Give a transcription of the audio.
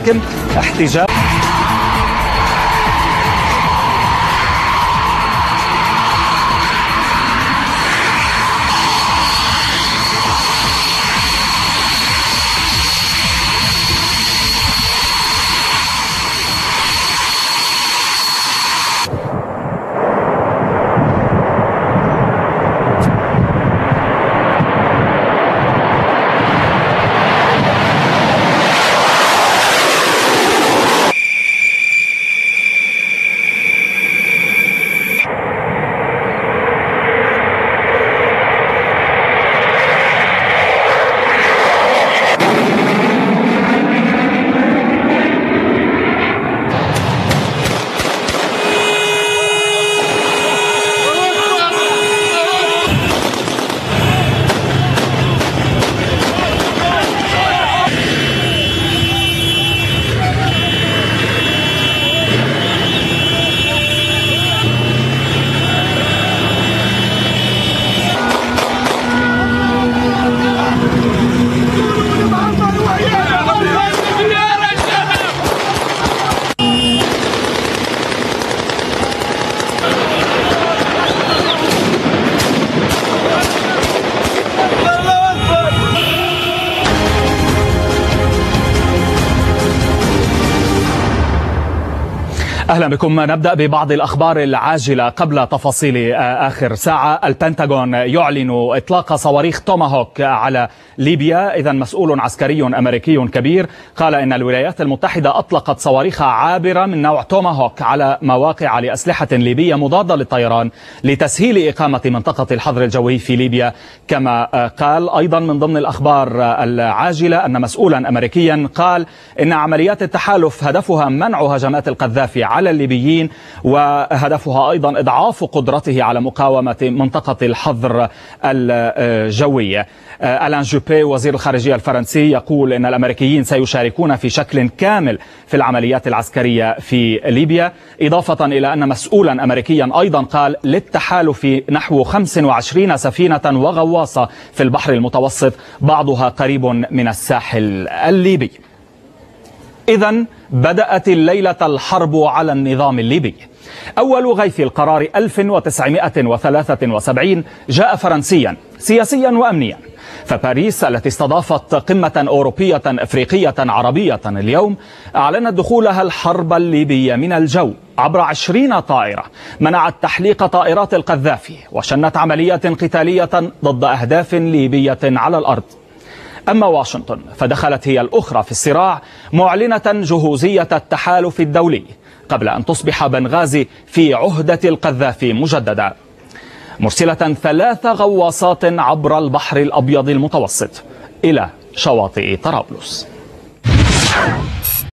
ولكن احتجاج أهلا بكم. نبدأ ببعض الأخبار العاجلة قبل تفاصيل آخر ساعة. البنتاغون يعلن إطلاق صواريخ توماهوك على ليبيا. إذن مسؤول عسكري أمريكي كبير قال إن الولايات المتحدة أطلقت صواريخ عابرة من نوع توماهوك على مواقع لأسلحة ليبية مضادة للطيران لتسهيل إقامة منطقة الحظر الجوي في ليبيا. كما قال أيضا من ضمن الأخبار العاجلة أن مسؤولا أمريكيا قال إن عمليات التحالف هدفها منع هجمات القذافي على الليبيين، وهدفها أيضا إضعاف قدرته على مقاومة منطقة الحظر الجوية. ألان جوبي وزير الخارجية الفرنسي يقول إن الأمريكيين سيشاركون في شكل كامل في العمليات العسكرية في ليبيا، إضافة إلى أن مسؤولا أمريكيا أيضا قال للتحالف نحو 25 سفينة وغواصة في البحر المتوسط، بعضها قريب من الساحل الليبي. إذن بدأت الليلة الحرب على النظام الليبي. أول غيث القرار 1973 جاء فرنسيا سياسيا وأمنيا، فباريس التي استضافت قمة أوروبية أفريقية عربية اليوم أعلنت دخولها الحرب الليبية من الجو عبر 20 طائرة منعت تحليق طائرات القذافي وشنت عمليات قتالية ضد أهداف ليبية على الأرض. أما واشنطن فدخلت هي الأخرى في الصراع معلنة جهوزية التحالف الدولي قبل أن تصبح بنغازي في عهدة القذافي مجددا، مرسلة 3 غواصات عبر البحر الأبيض المتوسط إلى شواطئ طرابلس.